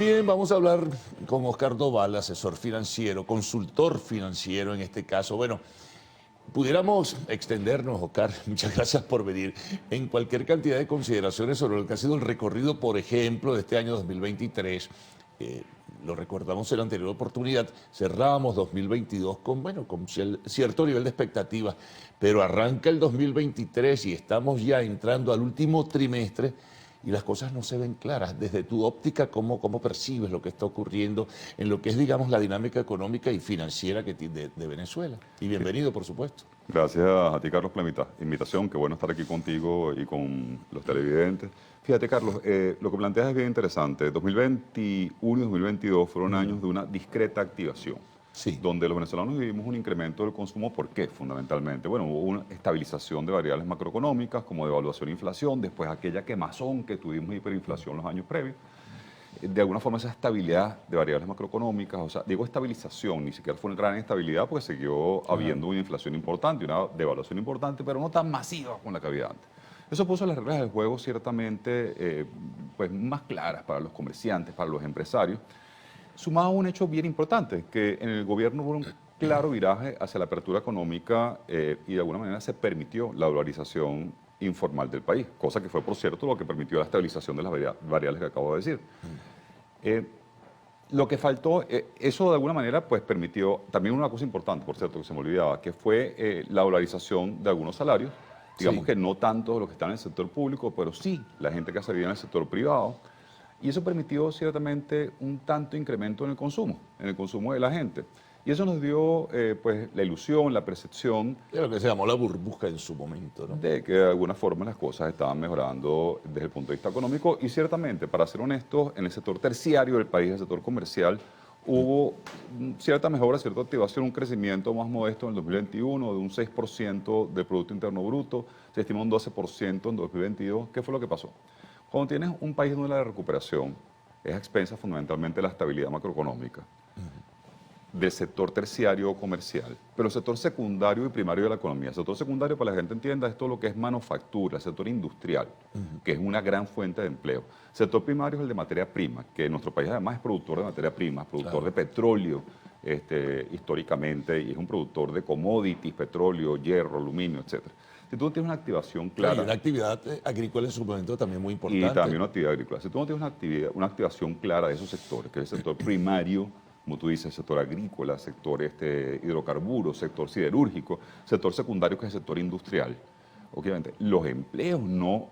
También vamos a hablar con Oscar Doval, asesor financiero, consultor financiero en este caso. Bueno, pudiéramos extendernos, Oscar, muchas gracias por venir, en cualquier cantidad de consideraciones sobre lo que ha sido el recorrido, por ejemplo, de este año 2023. Lo recordamos en la anterior oportunidad, cerrábamos 2022 con, bueno, con cierto nivel de expectativas, pero arranca el 2023 y estamos ya entrando al último trimestre y las cosas no se ven claras. Desde tu óptica, ¿cómo percibes lo que está ocurriendo en lo que es, digamos, la dinámica económica y financiera de Venezuela? Y bienvenido, por supuesto. Gracias a ti, Carlos, por la invitación. Qué bueno estar aquí contigo y con los televidentes. Fíjate, Carlos, lo que planteas es bien interesante. 2021 y 2022 fueron años de una discreta activación, Sí. donde los venezolanos vivimos un incremento del consumo. ¿Por qué? Fundamentalmente. Bueno, hubo una estabilización de variables macroeconómicas, como devaluación e inflación, después aquella quemazón que tuvimos hiperinflación los años previos. De alguna forma esa estabilidad de variables macroeconómicas, o sea, digo estabilización, ni siquiera fue una gran estabilidad porque siguió habiendo una inflación importante, una devaluación importante, pero no tan masiva como la que había antes. Eso puso las reglas del juego ciertamente pues más claras para los comerciantes, para los empresarios, sumado a un hecho bien importante, que en el gobierno hubo un claro viraje hacia la apertura económica y de alguna manera se permitió la dolarización informal del país, cosa que fue, por cierto, lo que permitió la estabilización de las variables que acabo de decir. Lo que faltó, eso de alguna manera pues permitió, también una cosa importante, por cierto, que se me olvidaba, que fue la dolarización de algunos salarios, digamos Sí. que no tanto los que están en el sector público, pero sí la gente que ha salido en el sector privado, y eso permitió ciertamente un tanto incremento en el consumo de la gente. Y eso nos dio pues la ilusión, la percepción Es lo que se llamó la burbuja en su momento, ¿no? de que de alguna forma las cosas estaban mejorando desde el punto de vista económico y ciertamente, para ser honestos, en el sector terciario del país, el sector comercial, hubo cierta mejora, cierta activación, un crecimiento más modesto en el 2021 de un 6% del Producto Interno Bruto, se estima un 12% en 2022. ¿Qué fue lo que pasó? Cuando tienes un país donde la recuperación es a expensas fundamentalmente de la estabilidad macroeconómica, del sector terciario o comercial, pero el sector secundario y primario de la economía. El sector secundario, para que la gente entienda, es todo lo que es manufactura, el sector industrial, que es una gran fuente de empleo. El sector primario es el de materia prima, que nuestro país además es productor de materia prima, productor de petróleo históricamente, y es un productor de commodities, petróleo, hierro, aluminio, etc. Si tú no tienes una activación clara... Claro, y una actividad agrícola en su momento también muy importante. Y también una actividad agrícola. Si tú no tienes una activación clara de esos sectores, que es el sector primario, como tú dices, sector agrícola, sector hidrocarburos, sector siderúrgico, sector secundario que es el sector industrial. Obviamente, los empleos no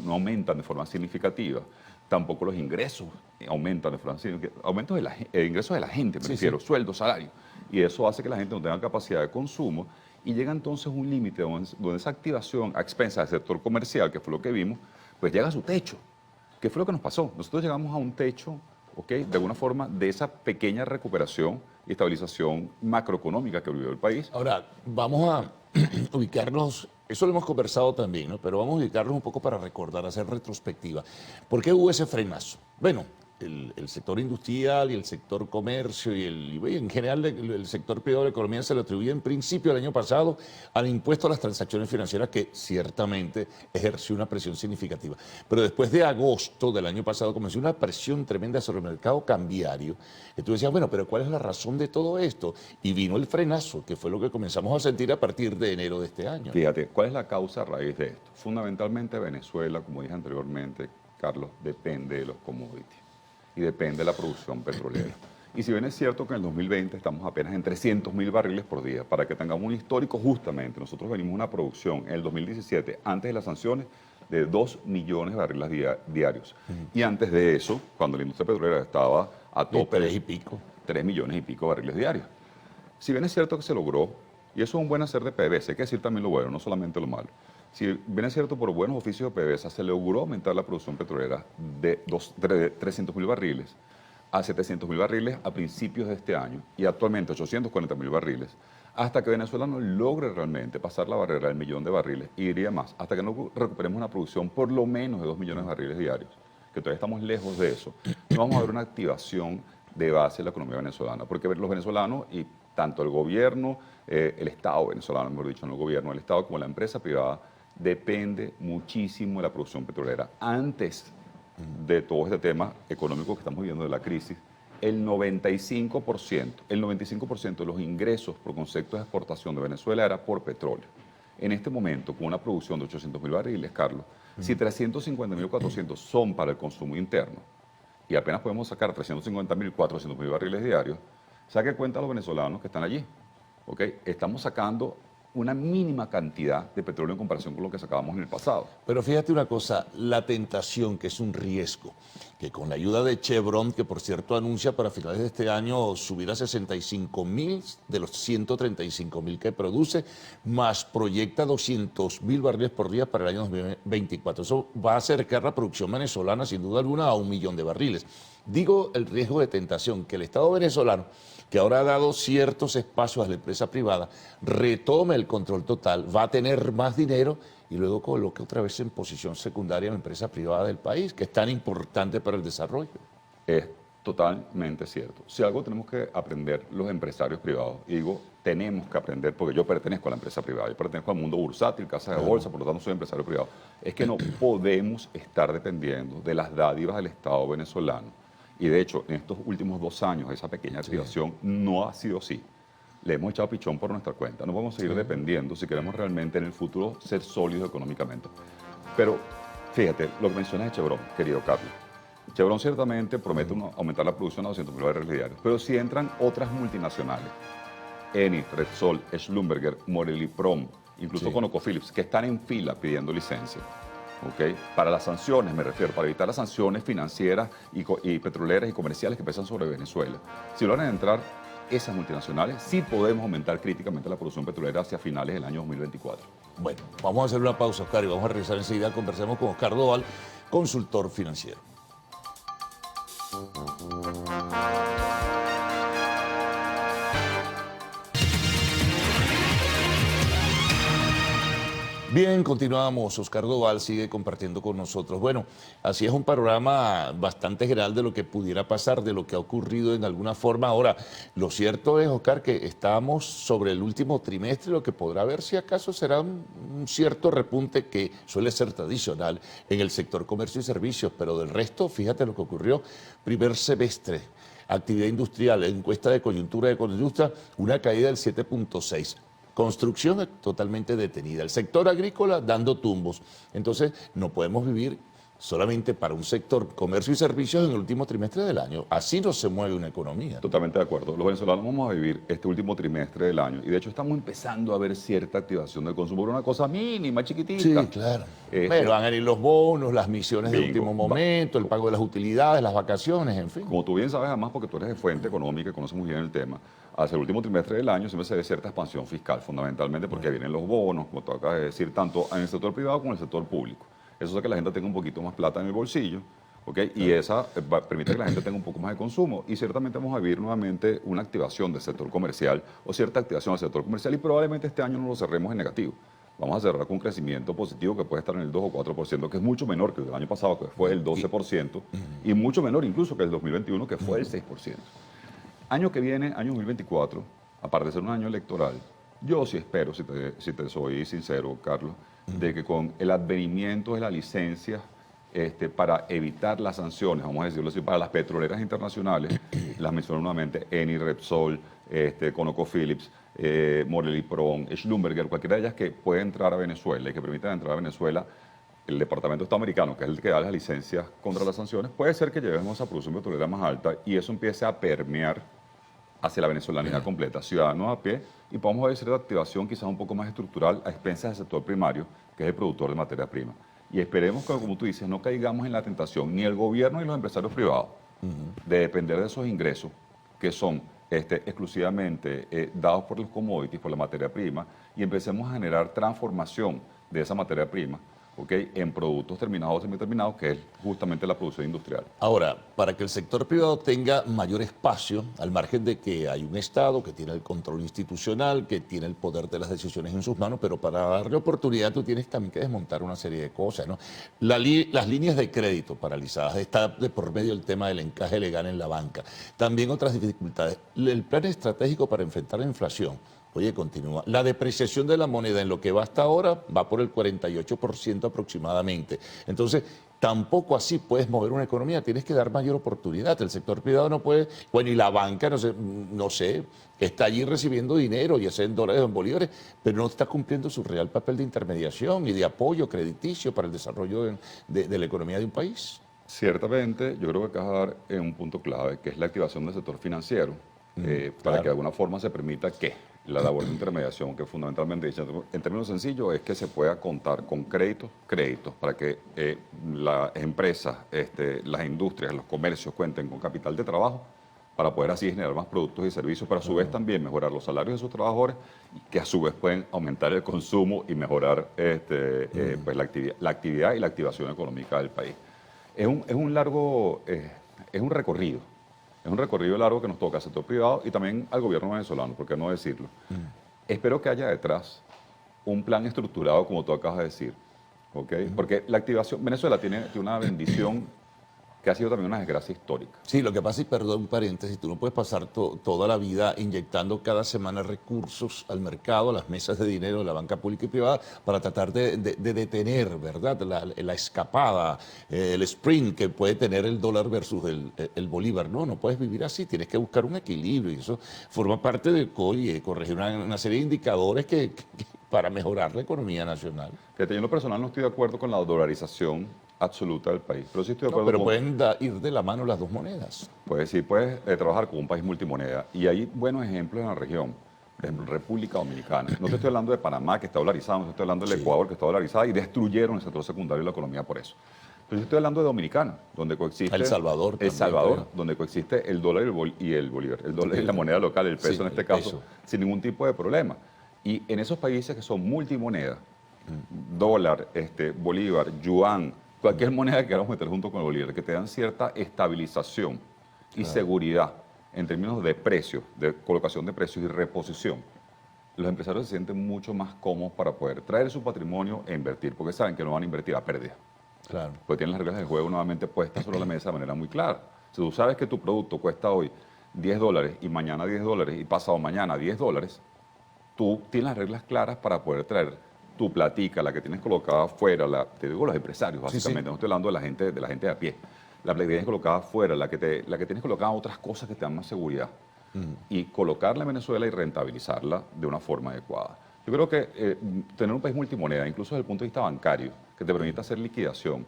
aumentan de forma significativa, tampoco los ingresos aumentan de forma significativa. Aumentos de ingresos de la gente, me refiero, sueldo, salario. Y eso hace que la gente no tenga capacidad de consumo y llega entonces un límite donde esa activación a expensas del sector comercial, que fue lo que vimos, pues llega a su techo. ¿Qué fue lo que nos pasó? Nosotros llegamos a un techo, de alguna forma, de esa pequeña recuperación y estabilización macroeconómica que vivió el país. Ahora, vamos a ubicarnos, eso lo hemos conversado también, ¿no? Pero vamos a ubicarnos un poco para recordar, hacer retrospectiva. ¿Por qué hubo ese frenazo? Bueno, el sector industrial y el sector comercio y en general el sector privado de la economía se le atribuye en principio el año pasado al impuesto a las transacciones financieras que ciertamente ejerció una presión significativa. Pero después de agosto del año pasado comenzó una presión tremenda sobre el mercado cambiario. Y tú decías, bueno, pero ¿cuál es la razón de todo esto? Y vino el frenazo, que fue lo que comenzamos a sentir a partir de enero de este año. Fíjate, ¿cuál es la causa a raíz de esto? Fundamentalmente Venezuela, como dije anteriormente, Carlos, depende de los commodities y depende de la producción petrolera. Y si bien es cierto que en el 2020 estamos apenas en 300.000 barriles por día, para que tengamos un histórico justamente, nosotros venimos una producción en el 2017, antes de las sanciones, de 2 millones de barriles diarios. Y antes de eso, cuando la industria petrolera estaba a tope, 3 y pico. 3 millones y pico de barriles diarios. Si bien es cierto que se logró, y eso es un buen hacer de PDVSA, hay que decir también lo bueno, no solamente lo malo. Si bien es cierto, por buenos oficios de PDVSA se logró aumentar la producción petrolera de 300.000 barriles a 700.000 barriles a principios de este año y actualmente 840.000 barriles, hasta que Venezuela no logre realmente pasar la barrera del millón de barriles, y diría más, hasta que no recuperemos una producción por lo menos de 2 millones de barriles diarios, que todavía estamos lejos de eso, no vamos a ver una activación de base de la economía venezolana, porque los venezolanos y tanto el gobierno, el Estado venezolano, mejor dicho, no el gobierno, el Estado como la empresa privada, depende muchísimo de la producción petrolera. Antes de todo este tema económico que estamos viviendo, de la crisis, el 95% de los ingresos por concepto de exportación de Venezuela era por petróleo. En este momento, con una producción de 800.000 barriles, Carlos, si 350.000 o 400 son para el consumo interno y apenas podemos sacar 350.000, 400.000 barriles diarios, saque cuenta a los venezolanos que están allí. ¿Ok? Estamos sacando una mínima cantidad de petróleo en comparación con lo que sacábamos en el pasado. Pero fíjate una cosa, la tentación, que es un riesgo, que con la ayuda de Chevron, que por cierto anuncia para finales de este año subir a 65.000 de los 135.000 que produce, más proyecta 200.000 barriles por día para el año 2024. Eso va a acercar la producción venezolana sin duda alguna a 1 millón de barriles. Digo el riesgo de tentación, que el Estado venezolano, que ahora ha dado ciertos espacios a la empresa privada, retome el control total, va a tener más dinero y luego coloque otra vez en posición secundaria a la empresa privada del país, que es tan importante para el desarrollo. Es totalmente cierto. Si algo tenemos que aprender los empresarios privados, y digo, tenemos que aprender, porque yo pertenezco a la empresa privada, yo pertenezco al mundo bursátil, casa de bolsa, por lo tanto soy empresario privado, es que no podemos estar dependiendo de las dádivas del Estado venezolano. Y de hecho, en estos últimos 2 años, esa pequeña activación no ha sido así. Le hemos echado pichón por nuestra cuenta. No podemos seguir dependiendo si queremos realmente en el futuro ser sólidos económicamente. Pero fíjate, lo que mencionas de Chevron, querido Carlos. Chevron ciertamente promete aumentar la producción a 200.000 barriles diarios. Pero si entran otras multinacionales, Eni, Repsol, Schlumberger, Morelli-Prom, incluso ConocoPhillips, que están en fila pidiendo licencia, ¿okay? Para las sanciones, me refiero, para evitar las sanciones financieras y petroleras y comerciales que pesan sobre Venezuela. Si logran entrar esas multinacionales, sí podemos aumentar críticamente la producción petrolera hacia finales del año 2024. Bueno, vamos a hacer una pausa, Oscar, y vamos a regresar enseguida. Conversemos con Oscar Doval, consultor financiero. Bien, continuamos. Oscar Doval sigue compartiendo con nosotros. Bueno, así es un panorama bastante general de lo que pudiera pasar, de lo que ha ocurrido en alguna forma. Ahora, lo cierto es, Oscar, que estamos sobre el último trimestre, lo que podrá ver si acaso será un cierto repunte que suele ser tradicional en el sector comercio y servicios, pero del resto, fíjate lo que ocurrió. Primer semestre, actividad industrial, encuesta de coyuntura de Conindustria, una caída del 7.6%. Construcción totalmente detenida, el sector agrícola dando tumbos. Entonces, no podemos vivir solamente para un sector comercio y servicios en el último trimestre del año. Así no se mueve una economía. Totalmente de acuerdo. Los venezolanos vamos a vivir este último trimestre del año y de hecho estamos empezando a ver cierta activación del consumo por una cosa mínima, chiquitita. Sí, claro. Pero van a ir los bonos, las misiones de último momento, el pago de las utilidades, las vacaciones, en fin. Como tú bien sabes, además, porque tú eres de fuente económica y conoces muy bien el tema, hacia el último trimestre del año siempre se ve cierta expansión fiscal, fundamentalmente porque vienen los bonos, como tú acabas de decir, tanto en el sector privado como en el sector público. Eso hace que la gente tenga un poquito más plata en el bolsillo, ¿okay? Y esa permite que la gente tenga un poco más de consumo. Y ciertamente vamos a vivir nuevamente una activación del sector comercial o cierta activación del sector comercial y probablemente este año no lo cerremos en negativo. Vamos a cerrar con un crecimiento positivo que puede estar en el 2 o 4%, que es mucho menor que el del año pasado, que fue el 12%, y mucho menor incluso que el 2021, que fue el 6%. Año que viene, año 2024, aparte de ser un año electoral, yo sí espero, si te soy sincero, Carlos, de que con el advenimiento de las licencias para evitar las sanciones, vamos a decirlo así, para las petroleras internacionales, las menciono nuevamente, Eni, Repsol, ConocoPhillips, Morelli-Prom, Schlumberger, cualquiera de ellas que pueda entrar a Venezuela y que permitan entrar a Venezuela, el Departamento de Estado americano, que es el que da las licencias contra las sanciones, puede ser que llevemos a producción petrolera más alta y eso empiece a permear hacia la venezolanidad completa, ciudadanos a pie, y podamos ver cierta activación quizás un poco más estructural a expensas del sector primario, que es el productor de materia prima. Y esperemos que, como tú dices, no caigamos en la tentación, ni el gobierno ni los empresarios privados, de depender de esos ingresos que son exclusivamente dados por los commodities, por la materia prima, y empecemos a generar transformación de esa materia prima, ¿okay? En productos terminados o semiterminados, que es justamente la producción industrial. Ahora, para que el sector privado tenga mayor espacio, al margen de que hay un Estado que tiene el control institucional, que tiene el poder de las decisiones en sus manos, pero para darle oportunidad tú tienes también que desmontar una serie de cosas, ¿no? Las líneas de crédito paralizadas, está de por medio el tema del encaje legal en la banca, también otras dificultades. El plan estratégico para enfrentar la inflación, Oye, continúa. La depreciación de la moneda en lo que va hasta ahora va por el 48% aproximadamente. Entonces, tampoco así puedes mover una economía, tienes que dar mayor oportunidad. El sector privado no puede, bueno, y la banca, no sé, está allí recibiendo dinero, ya sea en dólares o en bolívares, pero no está cumpliendo su real papel de intermediación y de apoyo crediticio para el desarrollo de la economía de un país. Ciertamente, yo creo que acabas de dar en un punto clave, que es la activación del sector financiero, para claro. que de alguna forma se permita que la labor de intermediación, que fundamentalmente, dicho en términos sencillos, es que se pueda contar con créditos, para que las empresas, las industrias, los comercios cuenten con capital de trabajo, para poder así generar más productos y servicios, pero a su vez también mejorar los salarios de sus trabajadores, que a su vez pueden aumentar el consumo y mejorar pues la actividad y la activación económica del país. Es un largo, es un recorrido. Es un recorrido largo que nos toca al sector privado y también al gobierno venezolano, ¿por qué no decirlo? Espero que haya detrás un plan estructurado, como tú acabas de decir, ¿ok? Porque la activación, Venezuela tiene una bendición que ha sido también una desgracia histórica. Sí, lo que pasa, y perdón, un paréntesis, tú no puedes pasar toda la vida inyectando cada semana recursos al mercado, a las mesas de dinero de la banca pública y privada, para tratar de detener, ¿verdad?, la escapada, el sprint que puede tener el dólar versus el bolívar. No, no puedes vivir así, tienes que buscar un equilibrio, y eso forma parte de corregir una serie de indicadores para mejorar la economía nacional. Fíjate, yo en lo personal no estoy de acuerdo con la dolarización absoluta del país, pero sí estoy de No, acuerdo pero con... pueden ir de la mano las dos monedas. Pues sí, puedes trabajar con un país multimoneda. Y hay buenos ejemplos en la región. Por ejemplo, República Dominicana. No te estoy hablando de Panamá, que está dolarizado, no te estoy hablando del Sí. Ecuador, que está dolarizado, y destruyeron el sector secundario y la economía por eso. Pero yo estoy hablando de Dominicana, donde coexiste... El Salvador El también, Salvador, creo. donde coexiste el dólar y el bolívar. El dólar y la moneda local, el peso Sí, en este el caso, peso. sin ningún tipo de problema. Y en esos países que son multimoneda, dólar, bolívar, yuan, cualquier moneda que queramos meter junto con el bolívar, que te dan cierta estabilización y seguridad en términos de precios, de colocación de precios y reposición, los empresarios se sienten mucho más cómodos para poder traer su patrimonio e invertir, porque saben que no van a invertir a pérdida, Claro. porque tienen las reglas del juego nuevamente puestas sobre la mesa de manera muy clara. Si tú sabes que tu producto cuesta hoy $10 y mañana $10 y pasado mañana $10, tú tienes las reglas claras para poder traer tu platica, la que tienes colocada afuera, te digo los empresarios básicamente, Sí. no estoy hablando de la gente de a pie, la platica que tienes colocada afuera, la que tienes colocada otras cosas que te dan más seguridad, y colocarla en Venezuela y rentabilizarla de una forma adecuada. Yo creo que tener un país multimoneda, incluso desde el punto de vista bancario, que te permita hacer liquidación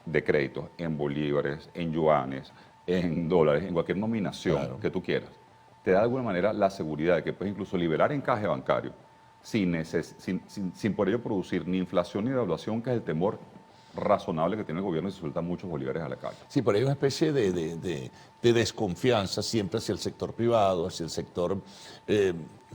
de créditos en bolívares, en yuanes, en dólares, en cualquier nominación que tú quieras, te da de alguna manera la seguridad de que puedes incluso liberar encaje bancario sin por ello producir ni inflación ni devaluación, que es el temor razonable que tiene el gobierno y se sueltan muchos bolívares a la calle. Sí, pero hay una especie de desconfianza siempre hacia el sector privado, hacia el sector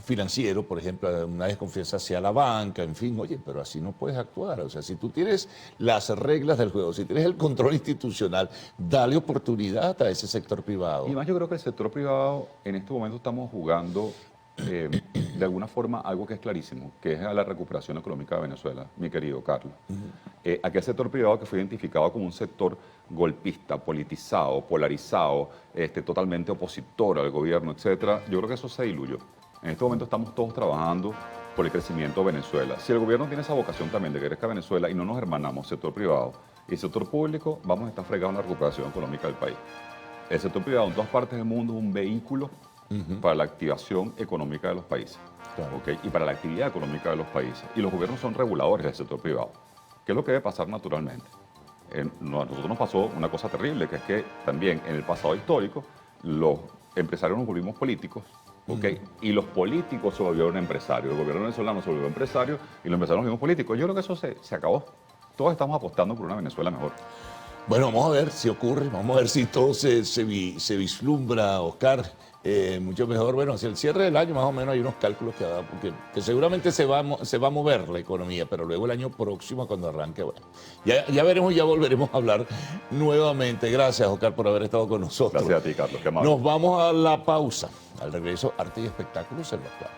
financiero, por ejemplo, una desconfianza hacia la banca, en fin, oye, pero así no puedes actuar. O sea, si tú tienes las reglas del juego, si tienes el control institucional, dale oportunidad a ese sector privado. Y además yo creo que el sector privado, en este momento estamos jugando de alguna forma algo que es clarísimo, que es a la recuperación económica de Venezuela, mi querido Carlos. Aquel sector privado que fue identificado como un sector golpista, politizado, polarizado, totalmente opositor al gobierno, etcétera, yo creo que eso se diluyó. En este momento estamos todos trabajando por el crecimiento de Venezuela. Si el gobierno tiene esa vocación también de que crezca Venezuela y no nos hermanamos sector privado y sector público, vamos a estar fregados en la recuperación económica del país. El sector privado en todas partes del mundo es un vehículo para la activación económica de los países, Claro. ¿ok? Y para la actividad económica de los países. Y los gobiernos son reguladores del sector privado, que es lo que debe pasar naturalmente. A nosotros nos pasó una cosa terrible, que es que también en el pasado histórico los empresarios nos volvimos políticos, ¿ok? Y los políticos se volvieron empresarios. El gobierno venezolano se volvió empresario y los empresarios nos volvimos políticos. Yo creo que eso se acabó. Todos estamos apostando por una Venezuela mejor. Bueno, vamos a ver si ocurre, vamos a ver si todo se vislumbra, Oscar, mucho mejor. Bueno, hacia el cierre del año más o menos hay unos cálculos que seguramente se va a mover la economía, pero luego el año próximo cuando arranque, bueno, ya veremos, ya volveremos a hablar nuevamente. Gracias, Oscar, por haber estado con nosotros. Gracias a ti, Carlos. Qué amable. Nos vamos a la pausa. Al regreso, arte y espectáculos en la Actual.